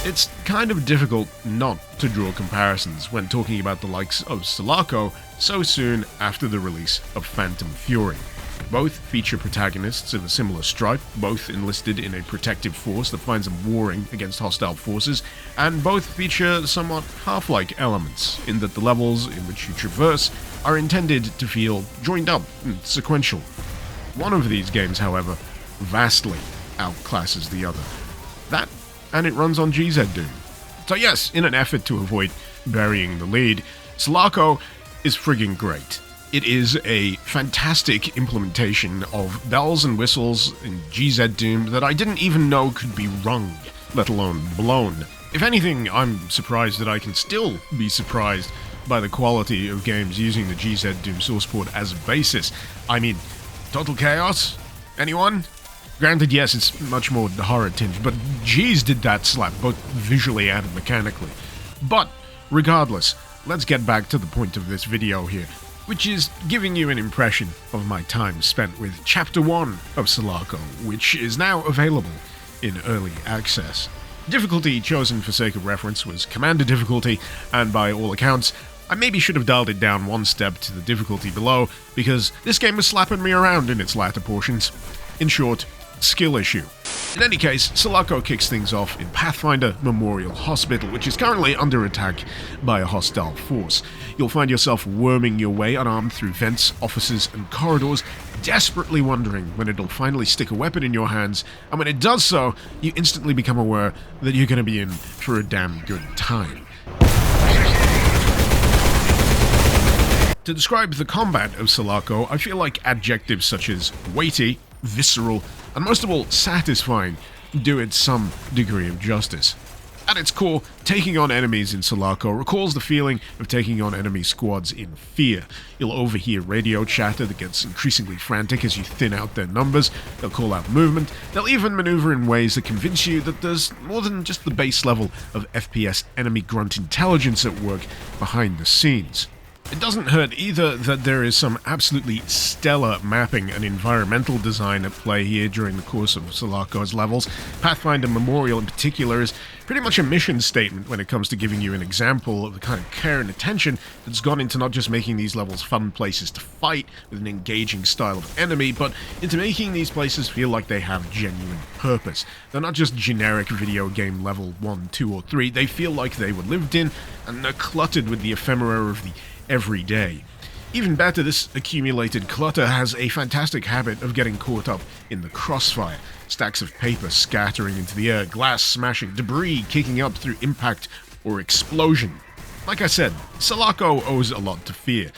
It's kind of difficult not to draw comparisons when talking about the likes of Selaco so soon after the release of Phantom Fury. Both feature protagonists of a similar stripe, both enlisted in a protective force that finds them warring against hostile forces, and both feature somewhat Half-like elements, in that the levels in which you traverse are intended to feel joined up and sequential. One of these games, however, vastly outclasses the other. That, and it runs on GZ Doom. So yes, in an effort to avoid burying the lead, Selaco is friggin' great. It is a fantastic implementation of bells and whistles in GZ Doom that I didn't even know could be rung, let alone blown. If anything, I'm surprised that I can still be surprised by the quality of games using the GZ Doom sourceport as a basis. I mean, total chaos? Anyone? Granted, yes, it's much more horror-tinged, but geez did that slap, both visually and mechanically. But, regardless, let's get back to the point of this video here, which is giving you an impression of my time spent with Chapter 1 of Selaco, which is now available in early access. Difficulty chosen for sake of reference was Commander difficulty, and by all accounts, I maybe should have dialed it down one step to the difficulty below, because this game was slapping me around in its latter portions. In short, skill issue. In any case, Selaco kicks things off in Pathfinder Memorial Hospital, which is currently under attack by a hostile force. You'll find yourself worming your way unarmed through vents, offices, and corridors, desperately wondering when it'll finally stick a weapon in your hands, and when it does so, you instantly become aware that you're going to be in for a damn good time. To describe the combat of Selaco, I feel like adjectives such as weighty, visceral, and most of all, satisfying, do it some degree of justice. At its core, taking on enemies in Selaco recalls the feeling of taking on enemy squads in Fear. You'll overhear radio chatter that gets increasingly frantic as you thin out their numbers, they'll call out movement, they'll even maneuver in ways that convince you that there's more than just the base level of FPS enemy grunt intelligence at work behind the scenes. It doesn't hurt either that there is some absolutely stellar mapping and environmental design at play here during the course of Selaco's levels. Pathfinder Memorial in particular is pretty much a mission statement when it comes to giving you an example of the kind of care and attention that's gone into not just making these levels fun places to fight with an engaging style of enemy, but into making these places feel like they have genuine purpose. They're not just generic video game level 1, 2, or 3, they feel like they were lived in, and they're cluttered with the ephemera of the every day. Even better, this accumulated clutter has a fantastic habit of getting caught up in the crossfire. Stacks of paper scattering into the air, glass smashing, debris kicking up through impact or explosion. Like I said, Selaco owes a lot to Fear.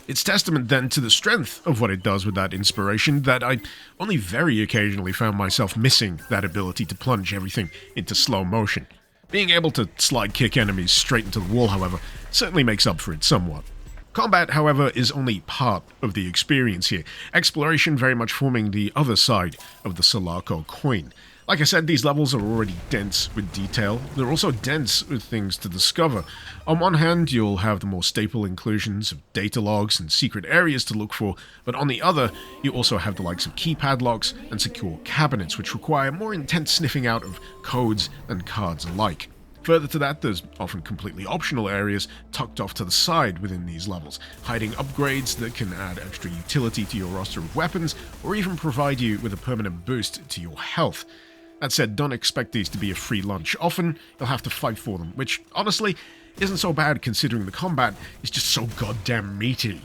It's testament then to the strength of what it does with that inspiration that I only very occasionally found myself missing that ability to plunge everything into slow motion. Being able to slide kick enemies straight into the wall, however, certainly makes up for it somewhat. Combat, however, is only part of the experience here, exploration very much forming the other side of the Selaco coin. Like I said, these levels are already dense with detail. They're also dense with things to discover. On one hand, you'll have the more staple inclusions of data logs and secret areas to look for, but on the other, you also have the likes of keypad locks and secure cabinets, which require more intense sniffing out of codes and cards alike. Further to that, there's often completely optional areas tucked off to the side within these levels, hiding upgrades that can add extra utility to your roster of weapons, or even provide you with a permanent boost to your health. That said, don't expect these to be a free lunch. Often, you'll have to fight for them, which, honestly, isn't so bad considering the combat is just so goddamn meaty.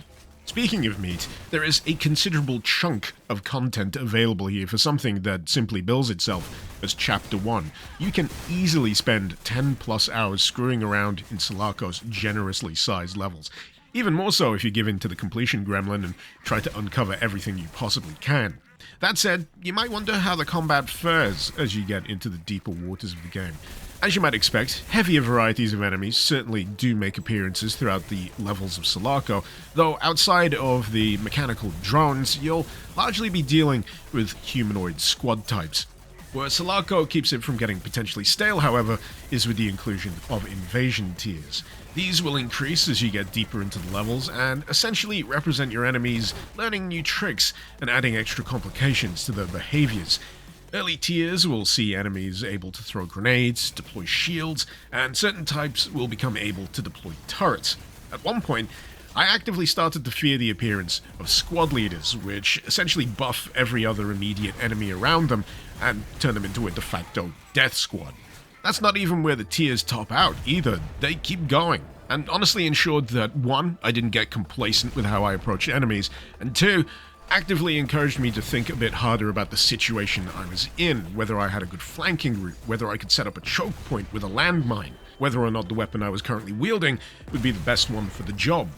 Speaking of meat, there is a considerable chunk of content available here for something that simply bills itself as Chapter 1. You can easily spend 10 plus hours screwing around in Selaco's generously sized levels. Even more so if you give in to the completion gremlin and try to uncover everything you possibly can. That said, you might wonder how the combat fares as you get into the deeper waters of the game. As you might expect, heavier varieties of enemies certainly do make appearances throughout the levels of Selaco, though outside of the mechanical drones, you'll largely be dealing with humanoid squad types. Where Selaco keeps it from getting potentially stale, however, is with the inclusion of invasion tiers. These will increase as you get deeper into the levels, and essentially represent your enemies learning new tricks and adding extra complications to their behaviors. Early tiers will see enemies able to throw grenades, deploy shields, and certain types will become able to deploy turrets. At one point, I actively started to fear the appearance of squad leaders, which essentially buff every other immediate enemy around them and turn them into a de facto death squad. That's not even where the tiers top out either, they keep going, and honestly ensured that 1, I didn't get complacent with how I approached enemies, and 2, actively encouraged me to think a bit harder about the situation I was in, whether I had a good flanking route, whether I could set up a choke point with a landmine, whether or not the weapon I was currently wielding would be the best one for the job.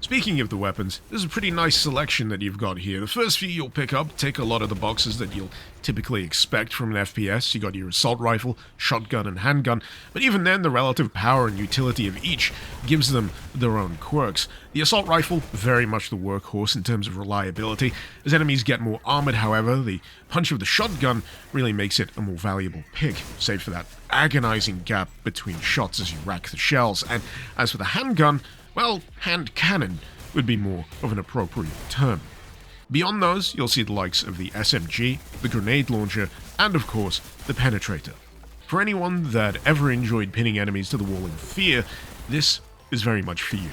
Speaking of the weapons, there's a pretty nice selection that you've got here. The first few you'll pick up take a lot of the boxes that you'll typically expect from an FPS. You got your assault rifle, shotgun, and handgun, but even then the relative power and utility of each gives them their own quirks. The assault rifle, very much the workhorse in terms of reliability. As enemies get more armored, however, the punch of the shotgun really makes it a more valuable pick, save for that agonizing gap between shots as you rack the shells. And as for the handgun, well, hand cannon would be more of an appropriate term. Beyond those, you'll see the likes of the SMG, the grenade launcher, and of course, the penetrator. For anyone that ever enjoyed pinning enemies to the wall in fear, this is very much for you.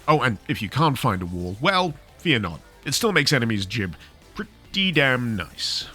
Oh, and if you can't find a wall, well, fear not. It still makes enemies jib pretty damn nice.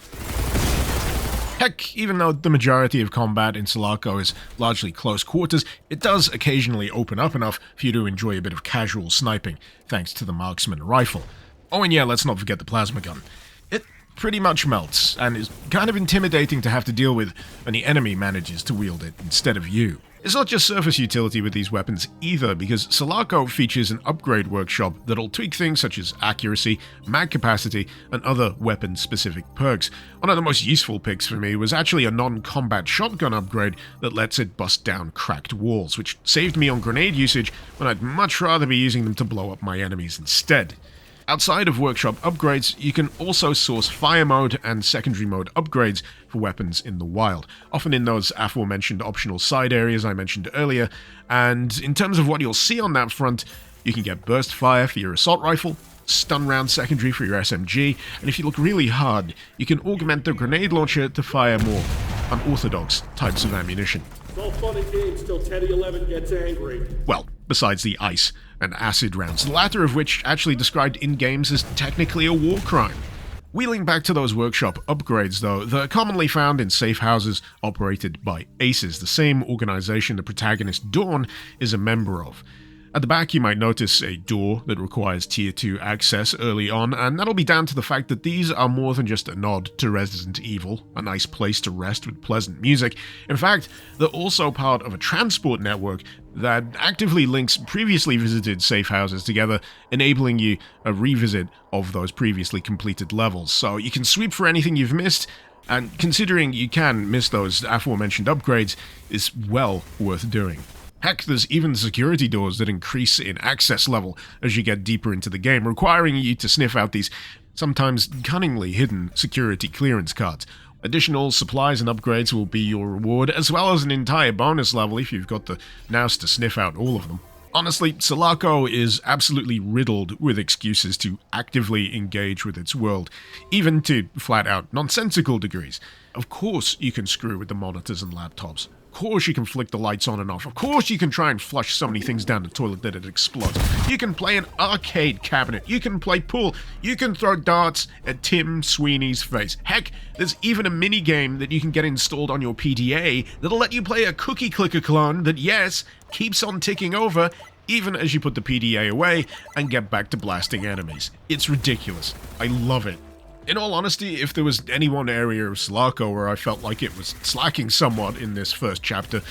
Heck, even though the majority of combat in Selaco is largely close quarters, it does occasionally open up enough for you to enjoy a bit of casual sniping, thanks to the marksman rifle. Oh, and yeah, let's not forget the plasma gun. It pretty much melts, and is kind of intimidating to have to deal with when the enemy manages to wield it instead of you. It's not just surface utility with these weapons either, because Selaco features an upgrade workshop that'll tweak things such as accuracy, mag capacity, and other weapon-specific perks. One of the most useful picks for me was actually a non-combat shotgun upgrade that lets it bust down cracked walls, which saved me on grenade usage when I'd much rather be using them to blow up my enemies instead. Outside of workshop upgrades, you can also source fire mode and secondary mode upgrades for weapons in the wild, often in those aforementioned optional side areas I mentioned earlier, and in terms of what you'll see on that front, you can get burst fire for your assault rifle, stun round secondary for your SMG, and if you look really hard, you can augment the grenade launcher to fire more unorthodox types of ammunition. It's all fun and games till Teddy 11 gets angry. Well, besides the ice and acid rounds, the latter of which actually described in-games as technically a war crime. Wheeling back to those workshop upgrades though, they're commonly found in safe houses operated by ACES, the same organization the protagonist Dawn is a member of. At the back you might notice a door that requires Tier 2 access early on, and that'll be down to the fact that these are more than just a nod to Resident Evil, a nice place to rest with pleasant music. In fact, they're also part of a transport network that actively links previously visited safe houses together, enabling you a revisit of those previously completed levels. So you can sweep for anything you've missed, and considering you can miss those aforementioned upgrades, is well worth doing. Heck, there's even security doors that increase in access level as you get deeper into the game, requiring you to sniff out these sometimes cunningly hidden security clearance cards. Additional supplies and upgrades will be your reward, as well as an entire bonus level if you've got the nous to sniff out all of them. Honestly, Selaco is absolutely riddled with excuses to actively engage with its world, even to flat-out nonsensical degrees. Of course you can screw with the monitors and laptops. Of course you can flick the lights on and off. Of course you can try and flush so many things down the toilet that it explodes. You can play an arcade cabinet. You can play pool. You can throw darts at Tim Sweeney's face. Heck, there's even a mini game that you can get installed on your PDA that'll let you play a cookie clicker clone that, yes, keeps on ticking over even as you put the PDA away and get back to blasting enemies. It's ridiculous. I love it. In all honesty, if there was any one area of Selaco where I felt like it was slacking somewhat in this first chapter,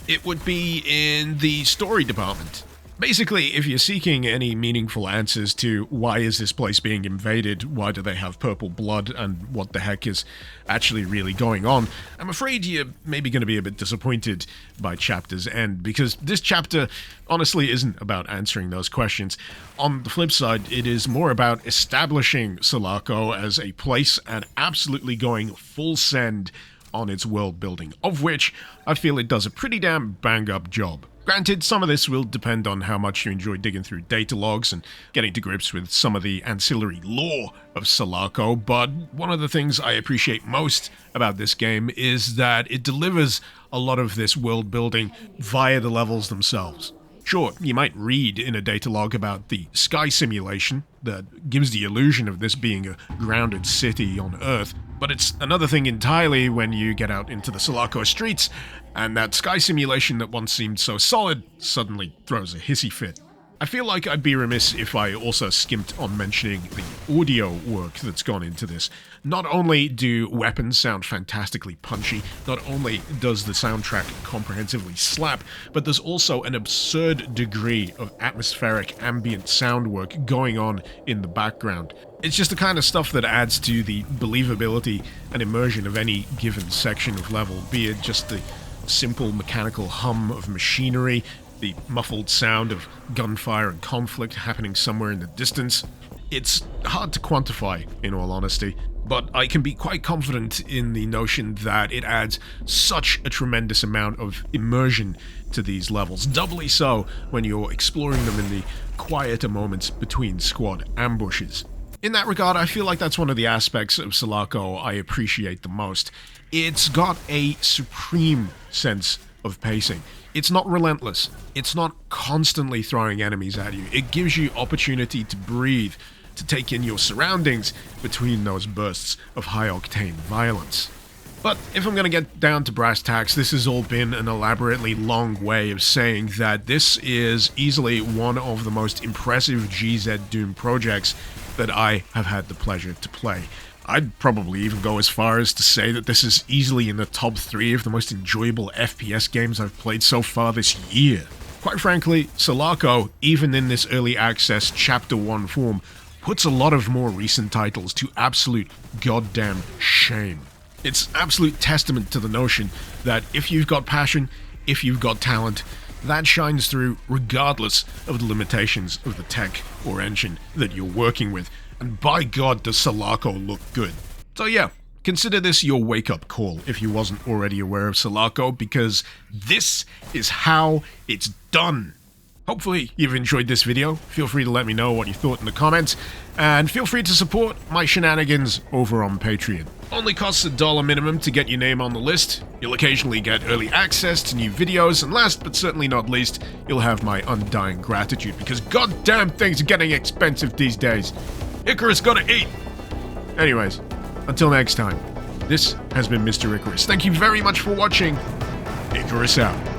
it would be in the story department. Basically, if you're seeking any meaningful answers to why is this place being invaded, why do they have purple blood, and what the heck is actually really going on, I'm afraid you're maybe going to be a bit disappointed by chapter's end, because this chapter honestly isn't about answering those questions. On the flip side, it is more about establishing Selaco as a place and absolutely going full send on its world building, of which I feel it does a pretty damn bang-up job. Granted, some of this will depend on how much you enjoy digging through data logs and getting to grips with some of the ancillary lore of Selaco, but one of the things I appreciate most about this game is that it delivers a lot of this world building via the levels themselves. Sure, you might read in a data log about the sky simulation that gives the illusion of this being a grounded city on Earth, but it's another thing entirely when you get out into the Selaco streets and that sky simulation that once seemed so solid suddenly throws a hissy fit. I feel like I'd be remiss if I also skimped on mentioning the audio work that's gone into this. Not only do weapons sound fantastically punchy, not only does the soundtrack comprehensively slap, but there's also an absurd degree of atmospheric ambient sound work going on in the background. It's just the kind of stuff that adds to the believability and immersion of any given section of level, be it just the simple mechanical hum of machinery, the muffled sound of gunfire and conflict happening somewhere in the distance. It's hard to quantify, in all honesty, but I can be quite confident in the notion that it adds such a tremendous amount of immersion to these levels, doubly so when you're exploring them in the quieter moments between squad ambushes. In that regard, I feel like that's one of the aspects of Selaco I appreciate the most. It's got a supreme sense of pacing. It's not relentless. It's not constantly throwing enemies at you. It gives you opportunity to breathe, to take in your surroundings between those bursts of high-octane violence. But if I'm going to get down to brass tacks, this has all been an elaborately long way of saying that this is easily one of the most impressive GZ Doom projects that I have had the pleasure to play. I'd probably even go as far as to say that this is easily in the top 3 of the most enjoyable FPS games I've played so far this year. Quite frankly, Selaco, even in this early access Chapter 1 form, puts a lot of more recent titles to absolute goddamn shame. It's absolute testament to the notion that if you've got passion, if you've got talent, that shines through regardless of the limitations of the tech or engine that you're working with. And by God, does Selaco look good. So yeah, consider this your wake-up call if you wasn't already aware of Selaco, because this is how it's done. Hopefully you've enjoyed this video. Feel free to let me know what you thought in the comments, and feel free to support my shenanigans over on Patreon. Only costs $1 minimum to get your name on the list. You'll occasionally get early access to new videos, and last but certainly not least, you'll have my undying gratitude, because goddamn things are getting expensive these days. Icarus gotta eat! Anyways, until next time, this has been Mr. Icarus. Thank you very much for watching. Icarus out.